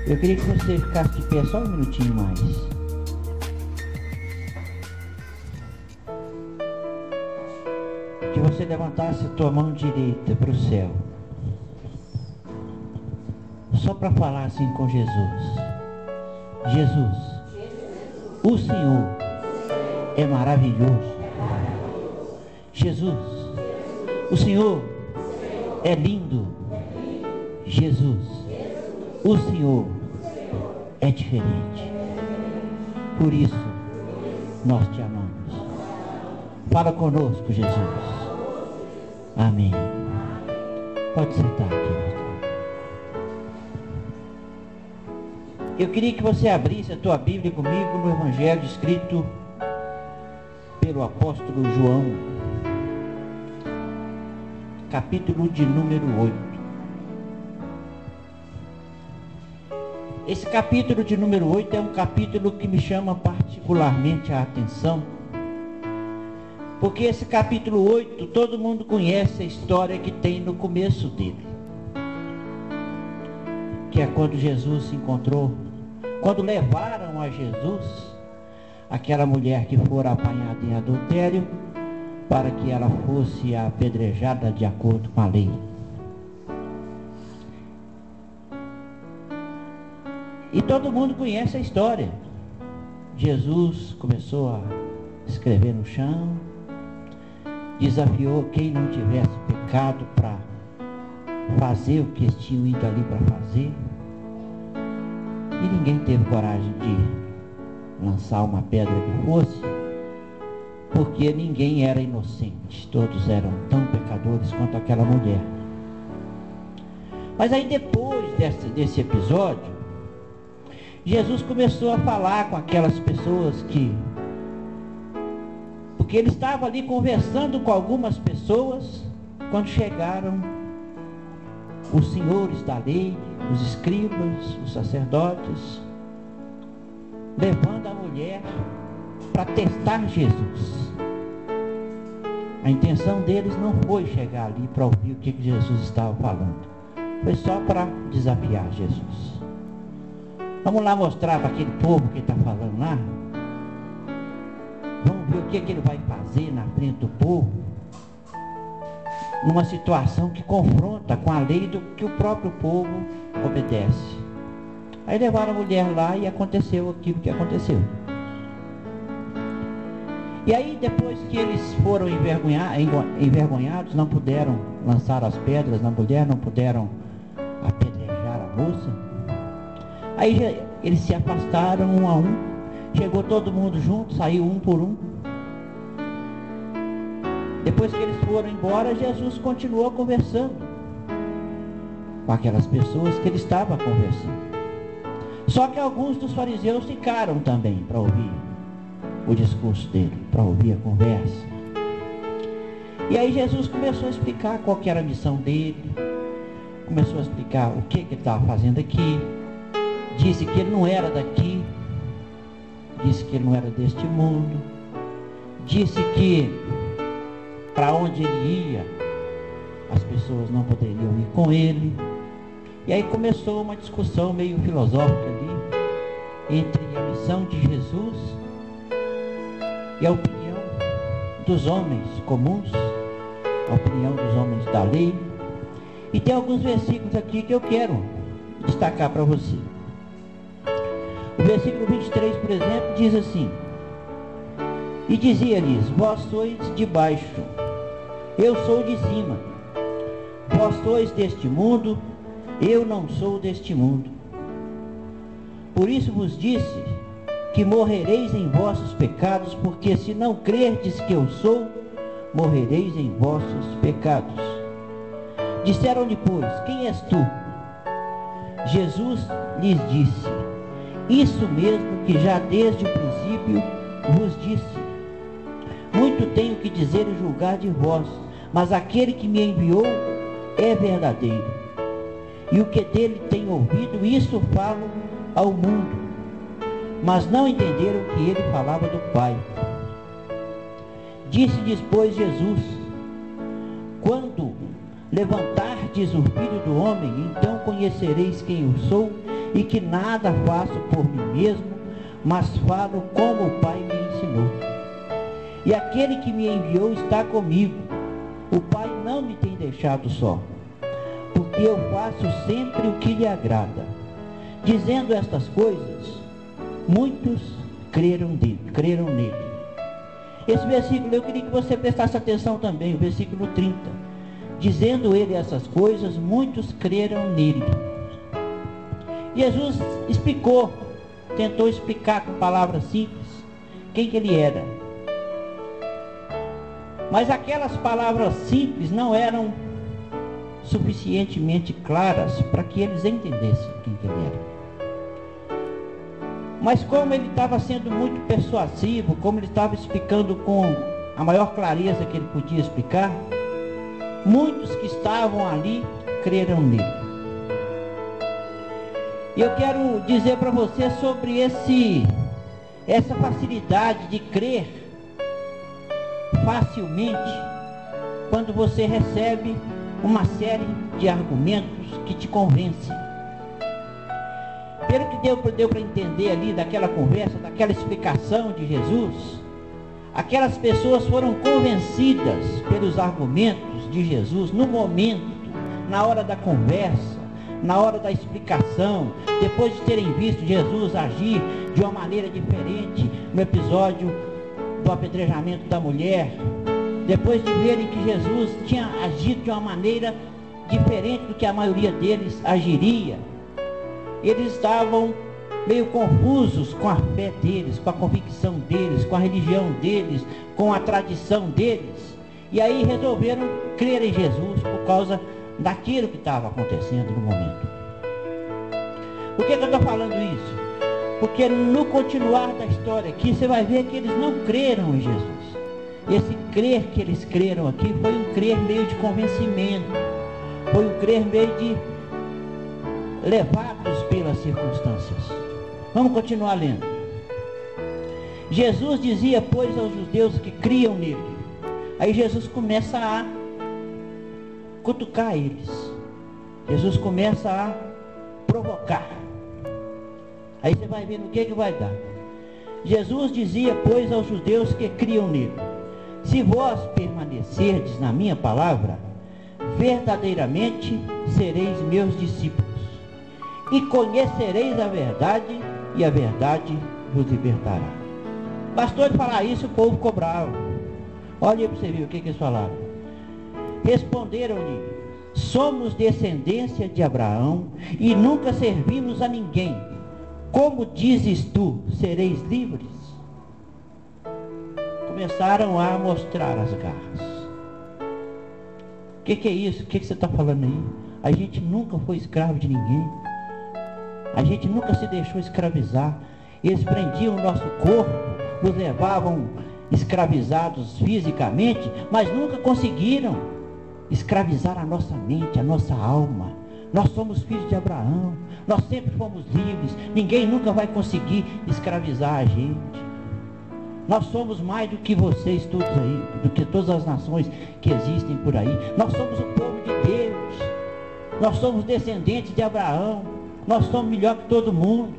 Eu queria que você ficasse de pé só um minutinho mais. Que você levantasse a tua mão direita para o céu. Só para falar assim com Jesus. Jesus, o Senhor é maravilhoso. Jesus, o Senhor é lindo. Jesus, o Senhor é diferente. Por isso, nós te amamos. Fala conosco, Jesus. Amém. Pode sentar, querido. Eu queria que você abrisse a tua Bíblia comigo no Evangelho escrito pelo apóstolo João, capítulo de número 8. Esse capítulo de número 8 é um capítulo que me chama particularmente a atenção, porque esse capítulo 8, todo mundo conhece a história que tem no começo dele, que é quando Jesus se encontrou, quando levaram a Jesus aquela mulher que fora apanhada em adultério, para que ela fosse apedrejada de acordo com a lei. E todo mundo conhece a história. Jesus começou a escrever no chão, desafiou quem não tivesse pecado para fazer o que eles tinham ido ali para fazer. E ninguém teve coragem de lançar uma pedra que fosse, porque ninguém era inocente, todos eram tão pecadores quanto aquela mulher. Mas aí depois desse episódio, Jesus começou a falar com aquelas pessoas porque ele estava ali conversando com algumas pessoas, quando chegaram os senhores da lei, os escribas, os sacerdotes, levando a mulher para testar Jesus. A intenção deles não foi chegar ali para ouvir o que Jesus estava falando, foi só para desafiar Jesus. Vamos lá mostrar para aquele povo que está falando lá. Vamos ver o que ele vai fazer na frente do povo, numa situação que confronta com a lei do que o próprio povo obedece. Aí levaram a mulher lá e aconteceu aquilo que aconteceu. E aí depois que eles foram envergonhados, não puderam lançar as pedras na mulher, não puderam apedrejar a moça. Aí eles se afastaram um a um, chegou todo mundo junto, saiu um por um. Depois que eles foram embora, Jesus continuou conversando com aquelas pessoas que ele estava conversando. Só que alguns dos fariseus ficaram também para ouvir o discurso dele, para ouvir a conversa. E aí Jesus começou a explicar qual que era a missão dele, começou a explicar o que ele estava fazendo aqui, disse que ele não era daqui, disse que ele não era deste mundo, disse que para onde ele ia, as pessoas não poderiam ir com ele. E aí começou uma discussão meio filosófica ali, entre a missão de Jesus e a opinião dos homens comuns, a opinião dos homens da lei. E tem alguns versículos aqui que eu quero destacar para você. O versículo 23, por exemplo, diz assim: e dizia-lhes, vós sois de baixo, eu sou de cima. Vós sois deste mundo, eu não sou deste mundo. Por isso vos disse que morrereis em vossos pecados, porque se não crerdes que eu sou, morrereis em vossos pecados. Disseram-lhe, pois, quem és tu? Jesus lhes disse, isso mesmo que já desde o princípio vos disse. Muito tenho que dizer e julgar de vós, mas aquele que me enviou é verdadeiro. E o que dele tenho ouvido, isso falo ao mundo. Mas não entenderam que ele falava do Pai. Disse-lhes, pois, Jesus, quando levantardes o Filho do Homem, então conhecereis quem eu sou, e que nada faço por mim mesmo, mas falo como o Pai me ensinou. E aquele que me enviou está comigo. O Pai não me tem deixado só, porque eu faço sempre o que lhe agrada. Dizendo estas coisas, muitos creram nele. Esse versículo eu queria que você prestasse atenção também, o versículo 30. Dizendo ele essas coisas, muitos creram nele. Jesus tentou explicar com palavras simples quem que ele era. Mas aquelas palavras simples não eram suficientemente claras para que eles entendessem quem que ele era. Mas como ele estava sendo muito persuasivo, como ele estava explicando com a maior clareza que ele podia explicar, muitos que estavam ali creram nele. E eu quero dizer para você sobre essa facilidade de crer facilmente quando você recebe uma série de argumentos que te convencem. Pelo que deu para entender ali daquela conversa, daquela explicação de Jesus, aquelas pessoas foram convencidas pelos argumentos de Jesus no momento, na hora da conversa, na hora da explicação, depois de terem visto Jesus agir de uma maneira diferente no episódio do apedrejamento da mulher, depois de verem que Jesus tinha agido de uma maneira diferente do que a maioria deles agiria, eles estavam meio confusos com a fé deles, com a convicção deles, com a religião deles, com a tradição deles, e aí resolveram crer em Jesus por causa daquilo que estava acontecendo no momento. Por que eu estou falando isso? Porque no continuar da história aqui, você vai ver que eles não creram em Jesus. Esse crer que eles creram aqui foi um crer meio de convencimento, foi um crer meio de levados pelas circunstâncias. Vamos continuar lendo. Jesus dizia, pois, aos judeus que criam nele. Aí Jesus começa a cutucar eles. Jesus começa a provocar. Aí você vai ver no que vai dar. Jesus dizia, pois, aos judeus que criam nele: se vós permanecerdes na minha palavra, verdadeiramente sereis meus discípulos, e conhecereis a verdade, e a verdade vos libertará. Bastou ele falar isso, o povo ficou bravo. Olha aí para você ver o que eles falaram. Responderam-lhe: somos descendência de Abraão, e nunca servimos a ninguém. Como dizes tu, sereis livres? Começaram a mostrar as garras. O que é isso? O que você está falando aí? A gente nunca foi escravo de ninguém. A gente nunca se deixou escravizar. Eles prendiam o nosso corpo, nos levavam escravizados fisicamente, mas nunca conseguiram escravizar a nossa mente, a nossa alma. Nós somos filhos de Abraão, nós sempre fomos livres. Ninguém nunca vai conseguir escravizar a gente. Nós somos mais do que vocês todos aí, do que todas as nações que existem por aí. Nós somos o povo de Deus, nós somos descendentes de Abraão, nós somos melhor que todo mundo.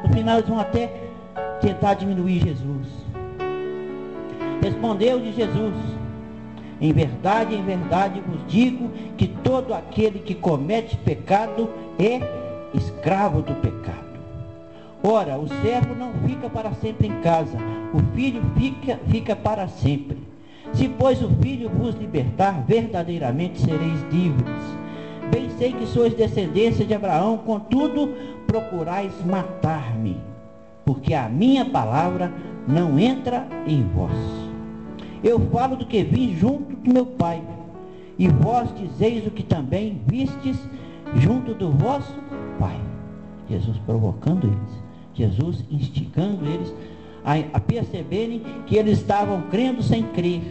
No final eles vão até tentar diminuir Jesus. Respondeu-lhe Jesus: em verdade vos digo que todo aquele que comete pecado é escravo do pecado. Ora, o servo não fica para sempre em casa, o filho fica para sempre. Se, pois, o filho vos libertar, verdadeiramente sereis livres. Bem sei que sois descendência de Abraão, contudo procurais matar-me, porque a minha palavra não entra em vós. Eu falo do que vi junto do meu Pai, e vós dizeis o que também vistes junto do vosso Pai. Jesus provocando eles, Jesus instigando eles a perceberem que eles estavam crendo sem crer,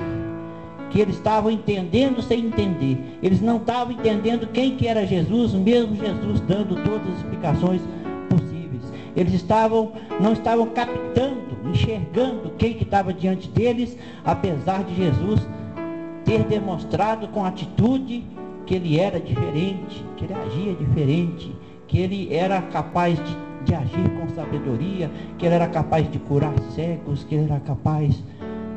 que eles estavam entendendo sem entender. Eles não estavam entendendo quem que era Jesus, mesmo Jesus dando todas as explicações possíveis. Eles não estavam captando, enxergando quem que estava diante deles, apesar de Jesus ter demonstrado com atitude que ele era diferente, que ele agia diferente, que ele era capaz de agir com sabedoria, que ele era capaz de curar cegos, que ele era capaz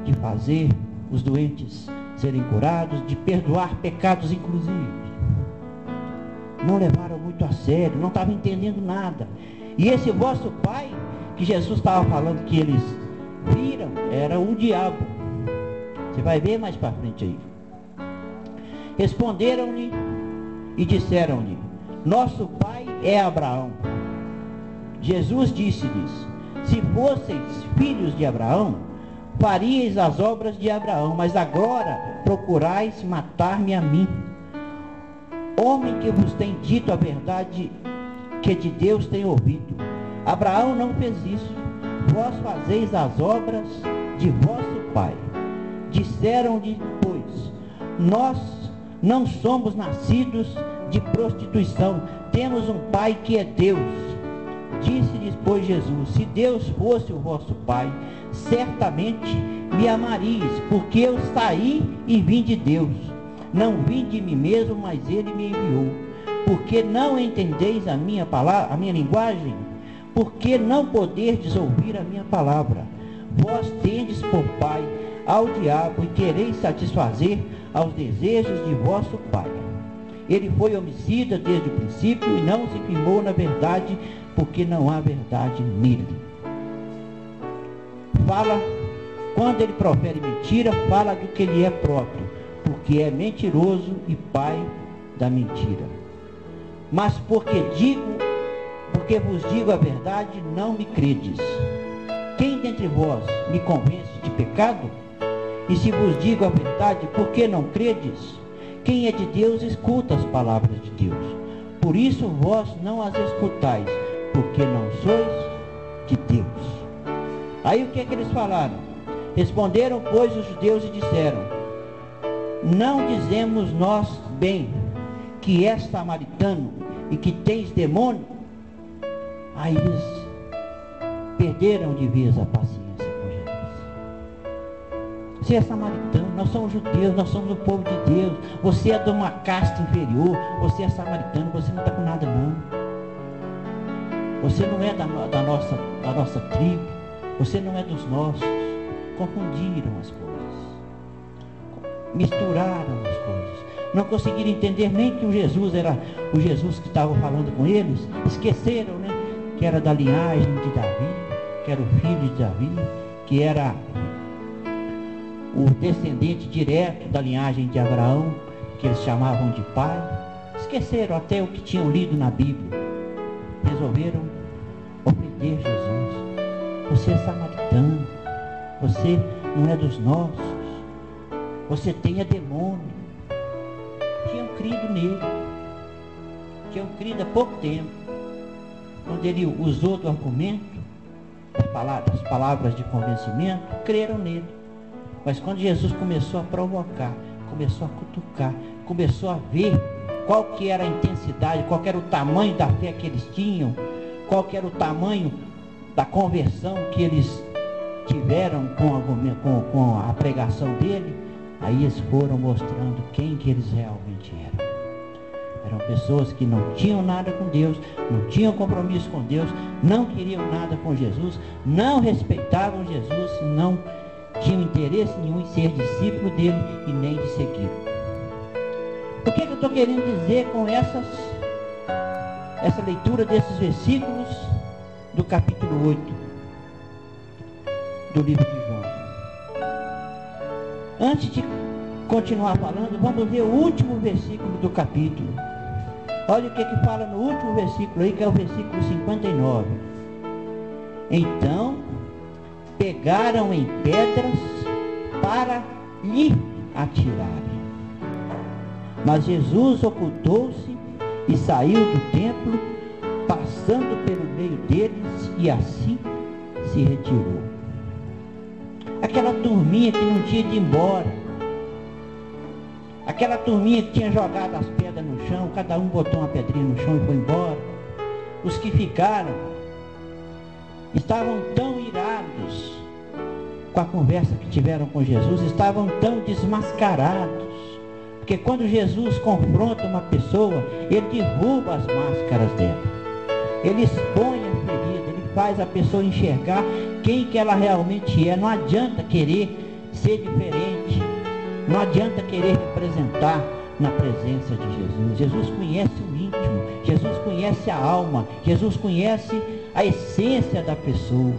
de fazer os doentes serem curados, de perdoar pecados inclusive. Não levaram muito a sério, não estavam entendendo nada. E esse vosso pai, que Jesus estava falando que eles viram, era o diabo. Você vai ver mais para frente aí. Responderam-lhe e disseram-lhe: nosso pai é Abraão. Jesus disse-lhes: se fosseis filhos de Abraão, faríeis as obras de Abraão, mas agora procurais matar-me a mim, homem que vos tem dito a verdade que de Deus tem ouvido. Abraão não fez isso. Vós fazeis as obras de vosso pai. Disseram-lhe, pois, nós não somos nascidos de prostituição, temos um pai que é Deus. Disse-lhes, pois, Jesus: se Deus fosse o vosso pai, certamente me amaríeis, porque eu saí e vim de Deus. Não vim de mim mesmo, mas ele me enviou. Porque não entendeis a minha palavra, a minha linguagem? Porque não poderdes ouvir a minha palavra? Vós tendes por pai ao diabo e quereis satisfazer aos desejos de vosso pai. Ele foi homicida desde o princípio e não se firmou na verdade, porque não há verdade nele. Fala, quando ele profere mentira, fala do que lhe é próprio, porque é mentiroso e pai da mentira. Mas porque vos digo a verdade, não me credes. Quem dentre vós me convence de pecado? E se vos digo a verdade, por que não credes? Quem é de Deus, escuta as palavras de Deus. Por isso vós não as escutais, porque não sois de Deus. Aí o que é que eles falaram? Responderam, pois, os judeus e disseram: não dizemos nós bem que és samaritano e que tens demônio? Aí eles perderam de vez a paciência com Jesus. Você é samaritano, nós somos judeus, nós somos o povo de Deus. Você é de uma casta inferior, você é samaritano, você não está com nada não. Você não é da nossa tribo, você não é dos nossos. Confundiram as coisas, misturaram as coisas, não conseguiram entender nem que o Jesus era o Jesus que estava falando com eles. Esqueceram, né, que era da linhagem de Davi, que era o filho de Davi, que era o descendente direto da linhagem de Abraão, que eles chamavam de pai. Esqueceram até o que tinham lido na Bíblia. Resolveram ofender Jesus. Você é samaritano, você não é dos nossos, você tem demônio. Tinham crido nele, tinham crido há pouco tempo, quando ele usou do argumento, as palavras de convencimento, creram nele. Mas quando Jesus começou a provocar, começou a cutucar, começou a ver qual que era a intensidade, qual que era o tamanho da fé que eles tinham, qual que era o tamanho da conversão que eles tiveram com a pregação dele, aí eles foram mostrando quem que eles realmente eram. Eram pessoas que não tinham nada com Deus, não tinham compromisso com Deus, não queriam nada com Jesus, não respeitavam Jesus, não tinham interesse nenhum em ser discípulo dele e nem de segui-lo. O que eu estou querendo dizer com essa leitura desses versículos do capítulo 8 do livro de João? Antes de continuar falando, vamos ver o último versículo do capítulo. Olha o que fala no último versículo aí, que é o versículo 59. Então pegaram em pedras para lhe atirarem. Mas Jesus ocultou-se e saiu do templo, passando pelo meio deles, e assim se retirou. Aquela turminha que não tinha de ir embora, aquela turminha que tinha jogado as pedras no chão, cada um botou uma pedrinha no chão e foi embora. Os que ficaram estavam tão irados com a conversa que tiveram com Jesus, estavam tão desmascarados, porque quando Jesus confronta uma pessoa, ele derruba as máscaras dela. Ele expõe a ferida, ele faz a pessoa enxergar quem que ela realmente é. Não adianta querer ser diferente, não adianta querer representar na presença de Jesus. Jesus conhece o íntimo, Jesus conhece a alma, Jesus conhece a essência da pessoa.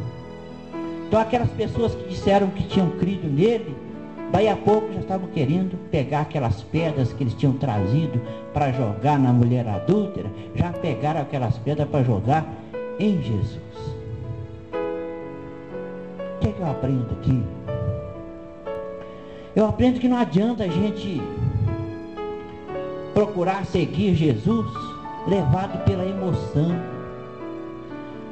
Então aquelas pessoas que disseram que tinham crido nele, daí a pouco já estavam querendo pegar aquelas pedras que eles tinham trazido para jogar na mulher adúltera, já pegaram aquelas pedras para jogar em Jesus. O que é que eu aprendo aqui? Eu aprendo que não adianta a gente procurar seguir Jesus levado pela emoção.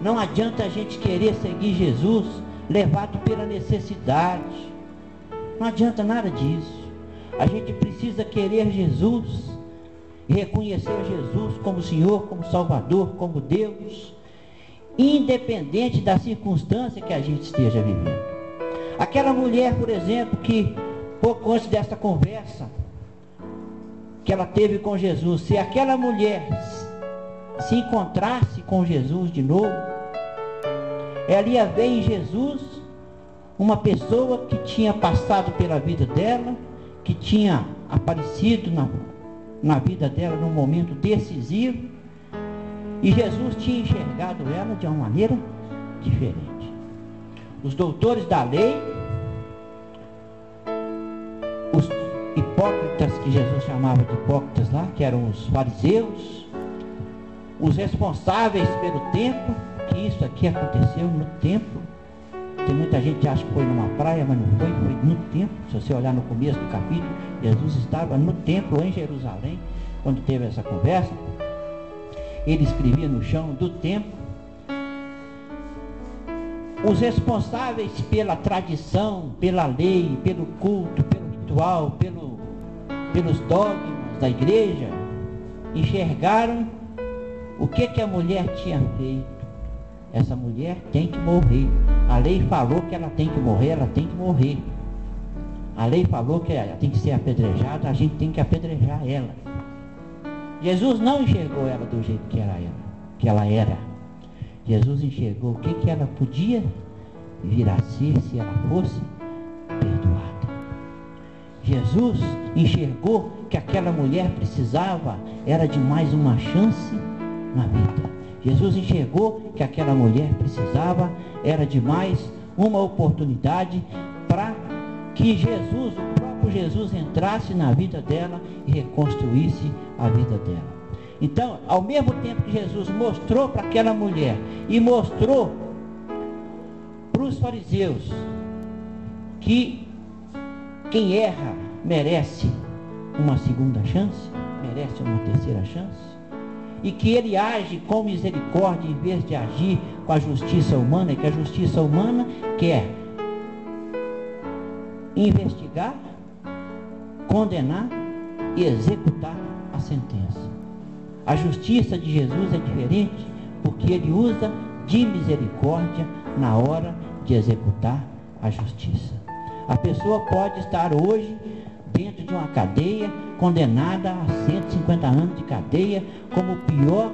Não adianta a gente querer seguir Jesus levado pela necessidade. Não adianta nada disso. A gente precisa querer Jesus e reconhecer Jesus como Senhor, como Salvador, como Deus, independente da circunstância que a gente esteja vivendo. Aquela mulher, por exemplo, que pouco antes dessa conversa que ela teve com Jesus, se aquela mulher se encontrasse com Jesus de novo, ela ia ver em Jesus uma pessoa que tinha passado pela vida dela, que tinha aparecido na vida dela num momento decisivo, e Jesus tinha enxergado ela de uma maneira diferente. Os doutores da lei, os hipócritas, que Jesus chamava de hipócritas lá, que eram os fariseus, os responsáveis pelo templo, que isso aqui aconteceu no templo. Tem muita gente que acha que foi numa praia, mas não foi, foi no templo. Se você olhar no começo do capítulo, Jesus estava no templo em Jerusalém, quando teve essa conversa. Ele escrevia no chão do templo. Os responsáveis pela tradição, pela lei, pelo culto, pelo ritual, pelos dogmas da igreja, enxergaram o que a mulher tinha feito. Essa mulher tem que morrer. A lei falou que ela tem que morrer, ela tem que morrer. A lei falou que ela tem que ser apedrejada, a gente tem que apedrejar ela. Jesus não enxergou ela do jeito que ela era. Jesus enxergou o que ela podia vir a ser se ela fosse perdoada. Jesus enxergou que aquela mulher precisava era de mais uma chance na vida. Jesus enxergou que aquela mulher precisava era de mais uma oportunidade para que Jesus, o próprio Jesus, entrasse na vida dela e reconstruísse a vida dela. Então, ao mesmo tempo que Jesus mostrou para aquela mulher e mostrou para os fariseus que quem erra merece uma segunda chance, merece uma terceira chance, e que ele age com misericórdia em vez de agir com a justiça humana, e que a justiça humana quer investigar, condenar e executar a sentença. A justiça de Jesus é diferente, porque ele usa de misericórdia na hora de executar a justiça. A pessoa pode estar hoje dentro de uma cadeia, condenada a 150 anos de cadeia, como o pior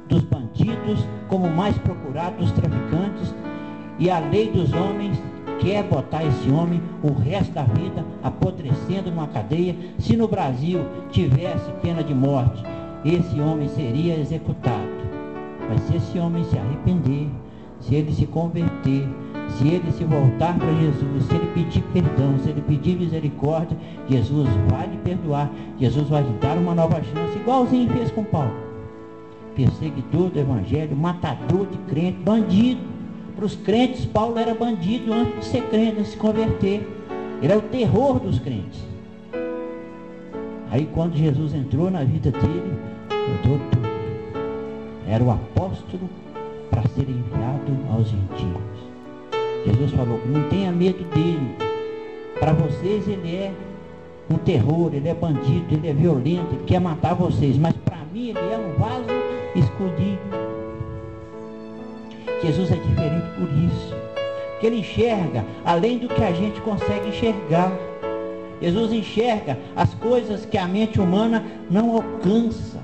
dos bandidos, como o mais procurado dos traficantes, e a lei dos homens quer botar esse homem o resto da vida apodrecendo numa cadeia. Se no Brasil tivesse pena de morte, esse homem seria executado. Mas se esse homem se arrepender, se ele se converter, se ele se voltar para Jesus, se ele pedir perdão, se ele pedir misericórdia, Jesus vai lhe perdoar, Jesus vai lhe dar uma nova chance, igualzinho fez com Paulo. Perseguidor do evangelho, matador de crente, bandido. Para os crentes, Paulo era bandido antes de ser crente, antes de se converter. Ele era o terror dos crentes. Aí quando Jesus entrou na vida dele, mudou tudo. Era o apóstolo para ser enviado aos gentios. Jesus falou: não tenha medo dele. Para vocês ele é um terror, ele é bandido, ele é violento, ele quer matar vocês. Mas para mim ele é um vaso escolhido. Jesus é diferente por isso. Porque ele enxerga além do que a gente consegue enxergar. Jesus enxerga as coisas que a mente humana não alcança.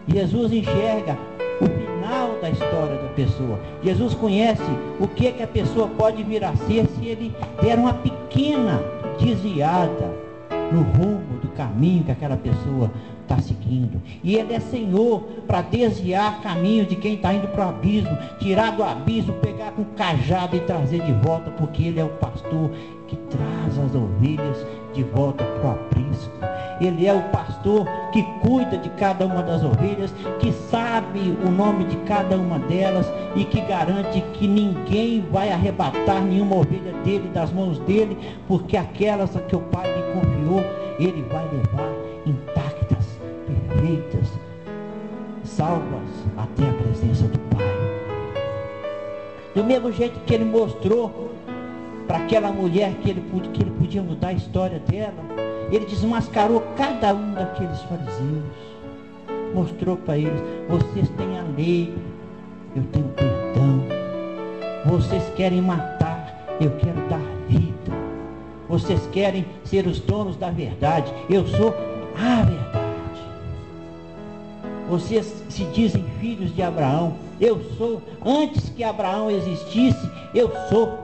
Jesus enxerga o final final da história da pessoa. Jesus conhece o que é que a pessoa pode vir a ser se ele der uma pequena desviada no rumo do caminho que aquela pessoa está seguindo. E ele é Senhor para desviar caminho de quem está indo para o abismo, tirar do abismo, pegar com cajado e trazer de volta, porque ele é o pastor que traz as ovelhas de volta para o aprisco. Ele é o pastor que cuida de cada uma das ovelhas, que sabe o nome de cada uma delas e que garante que ninguém vai arrebatar nenhuma ovelha dele das mãos dele, porque aquelas a que o Pai lhe confiou, ele vai levar intactas, perfeitas, salvas até a presença do Pai. Do mesmo jeito que ele mostrou para aquela mulher que ele podia mudar a história dela, ele desmascarou cada um daqueles fariseus, mostrou para eles: vocês têm a lei, eu tenho perdão. Vocês querem matar, eu quero dar vida. Vocês querem ser os donos da verdade, eu sou a verdade. Vocês se dizem filhos de Abraão, eu sou. Antes que Abraão existisse, eu sou.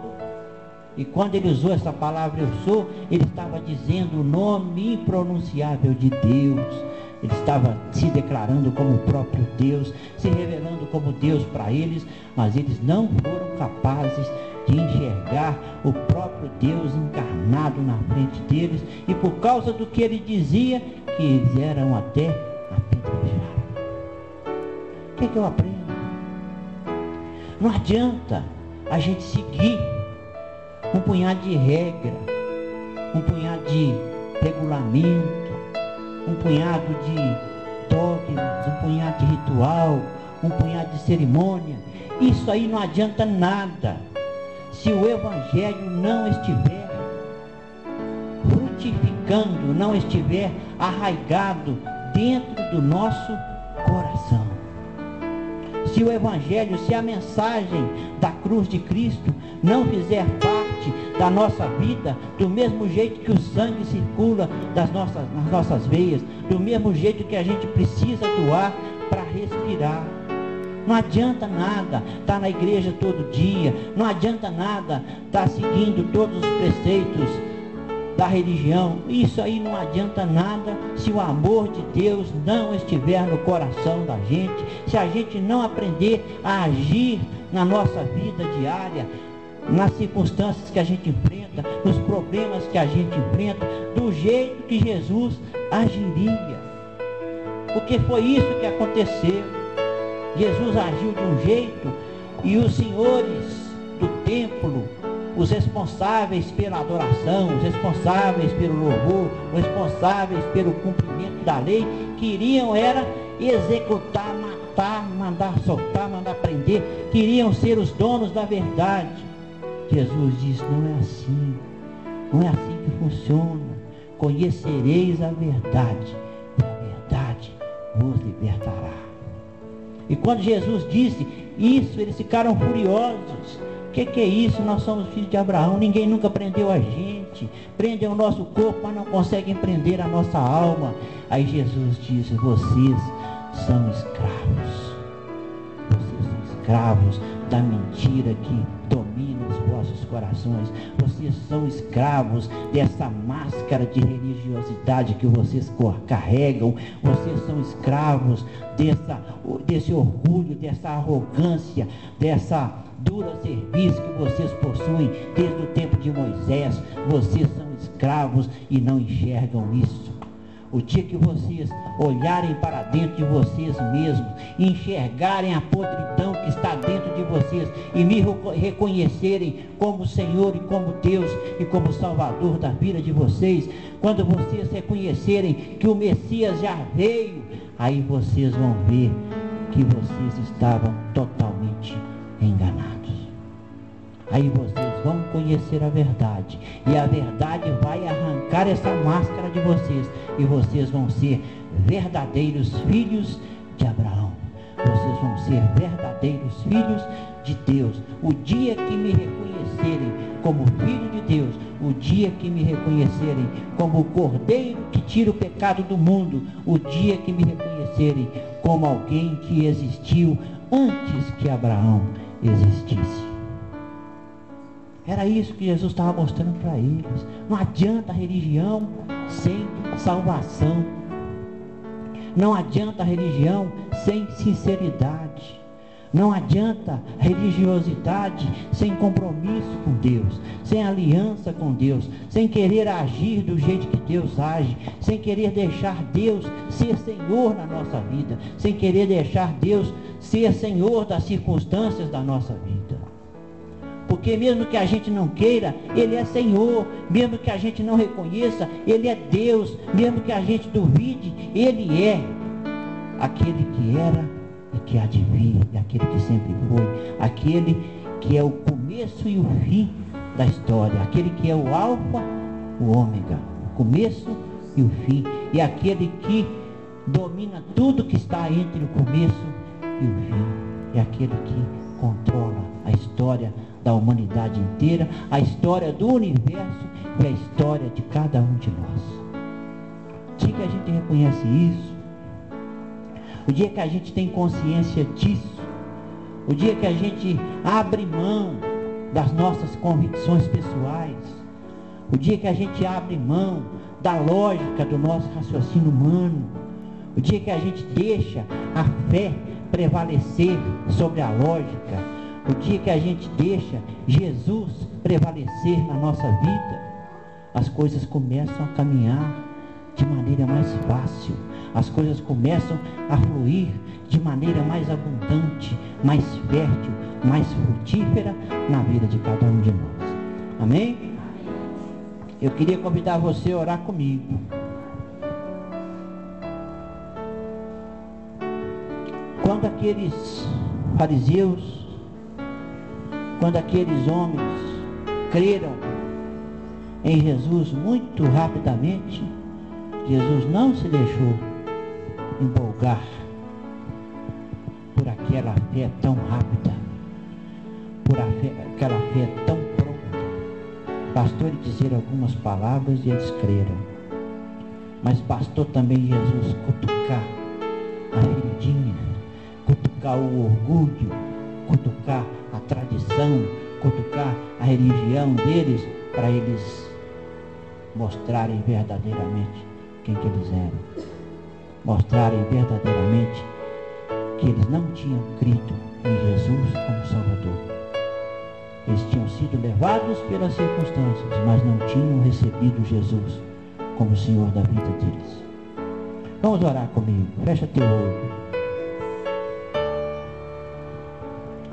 E quando ele usou essa palavra eu sou, ele estava dizendo o nome impronunciável de Deus. Ele estava se declarando como o próprio Deus, se revelando como Deus para eles, mas eles não foram capazes de enxergar o próprio Deus encarnado na frente deles, e por causa do que ele dizia, que eles eram até apedrejados. O que é que eu aprendo? Não adianta a gente seguir um punhado de regra, um punhado de regulamento, um punhado de dogmas, um punhado de ritual, um punhado de cerimônia. Isso aí não adianta nada se o Evangelho não estiver frutificando, não estiver arraigado dentro do nosso coração. Se o Evangelho, se a mensagem da cruz de Cristo não fizer parte da nossa vida, do mesmo jeito que o sangue circula nas nossas veias, do mesmo jeito que a gente precisa do ar para respirar. Não adianta nada estar na igreja todo dia, não adianta nada estar seguindo todos os preceitos da religião. Isso aí não adianta nada se o amor de Deus não estiver no coração da gente, se a gente não aprender a agir na nossa vida diária, nas circunstâncias que a gente enfrenta, nos problemas que a gente enfrenta, do jeito que Jesus agiria. Porque foi isso que aconteceu. Jesus agiu de um jeito e os senhores do templo, os responsáveis pela adoração, os responsáveis pelo louvor, os responsáveis pelo cumprimento da lei, queriam era executar, matar, mandar soltar, mandar prender, queriam ser os donos da verdade. Jesus disse: não é assim, não é assim que funciona. Conhecereis a verdade, e a verdade vos libertará. E quando Jesus disse isso, eles ficaram furiosos. O que é isso? Nós somos filhos de Abraão, ninguém nunca prendeu a gente. Prendem o nosso corpo, mas não conseguem prender a nossa alma. Aí Jesus disse: vocês são escravos. Vocês são escravos da mentira que domina os vossos corações. Vocês são escravos dessa máscara de religiosidade que vocês carregam. Vocês são escravos desse orgulho, dessa arrogância, dessa dura serviço que vocês possuem desde o tempo de Moisés. Vocês são escravos e não enxergam isso. O dia que vocês olharem para dentro de vocês mesmos, enxergarem a podridão que está dentro de vocês e me reconhecerem como Senhor e como Deus e como Salvador da vida de vocês, quando vocês reconhecerem que o Messias já veio, aí vocês vão ver que vocês estavam totalmente enganados. Aí vocês vão conhecer a verdade, e a verdade vai arrancar essa máscara de vocês, e vocês vão ser verdadeiros filhos de Abraão. Vocês vão ser verdadeiros filhos de Deus. O dia que me reconhecerem como filho de Deus, o dia que me reconhecerem como o Cordeiro que tira o pecado do mundo, o dia que me reconhecerem como alguém que existiu antes que Abraão existisse. Era isso que Jesus estava mostrando para eles. Não adianta religião sem salvação. Não adianta religião sem sinceridade. Não adianta religiosidade sem compromisso com Deus, sem aliança com Deus, sem querer agir do jeito que Deus age, sem querer deixar Deus ser Senhor na nossa vida, sem querer deixar Deus ser Senhor das circunstâncias da nossa vida. Porque mesmo que a gente não queira, Ele é Senhor. Mesmo que a gente não reconheça, Ele é Deus. Mesmo que a gente duvide, Ele é aquele que era e que há de vir, e aquele que sempre foi, aquele que é o começo e o fim da história, aquele que é o alfa, o ômega, o começo e o fim, e aquele que domina tudo que está entre o começo e o fim, e aquele que controla a história da humanidade inteira, a história do universo e a história de cada um de nós. O dia que a gente reconhece isso, o dia que a gente tem consciência disso, o dia que a gente abre mão das nossas convicções pessoais, o dia que a gente abre mão da lógica do nosso raciocínio humano, o dia que a gente deixa a fé prevalecer sobre a lógica, o dia que a gente deixa Jesus prevalecer na nossa vida, as coisas começam a caminhar de maneira mais fácil, as coisas começam a fluir de maneira mais abundante, mais fértil, mais frutífera na vida de cada um de nós. Amém? Eu queria convidar você a orar comigo. Quando aqueles fariseus, quando aqueles homens creram em Jesus muito rapidamente, Jesus não se deixou empolgar por aquela fé tão rápida, por aquela fé tão pronta. Bastou ele dizer algumas palavras e eles creram. Mas bastou também Jesus cutucar a feridinha, cutucar o orgulho, cutucar a tradição, cutucar a religião deles, para eles mostrarem verdadeiramente quem que eles eram, mostrarem verdadeiramente que eles não tinham crido em Jesus como Salvador. Eles tinham sido levados pelas circunstâncias, mas não tinham recebido Jesus como Senhor da vida deles. Vamos orar comigo. Fecha teu olho.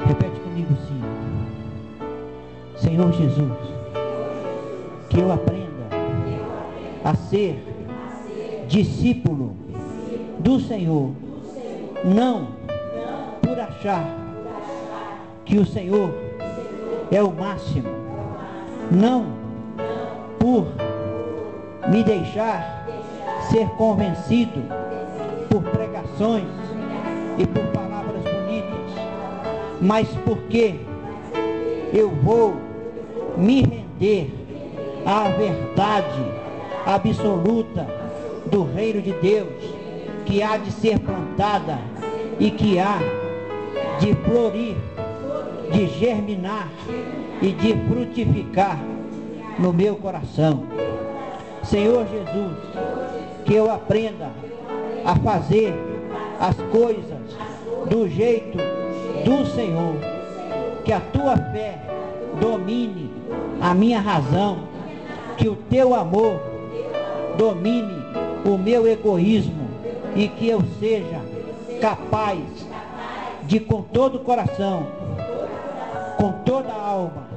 Repete comigo sim. Senhor Jesus, que eu aprenda a ser discípulo do Senhor, não por achar que o Senhor é o máximo, não por me deixar ser convencido por pregações e por palavras bonitas, mas porque eu vou me render à verdade absoluta do reino de Deus, que há de ser plantada e que há de florir, de germinar e de frutificar no meu coração. Senhor Jesus, que eu aprenda a fazer as coisas do jeito do Senhor, que a tua fé domine a minha razão, que o teu amor domine o meu egoísmo e que eu seja capaz de, com todo o coração, com toda a alma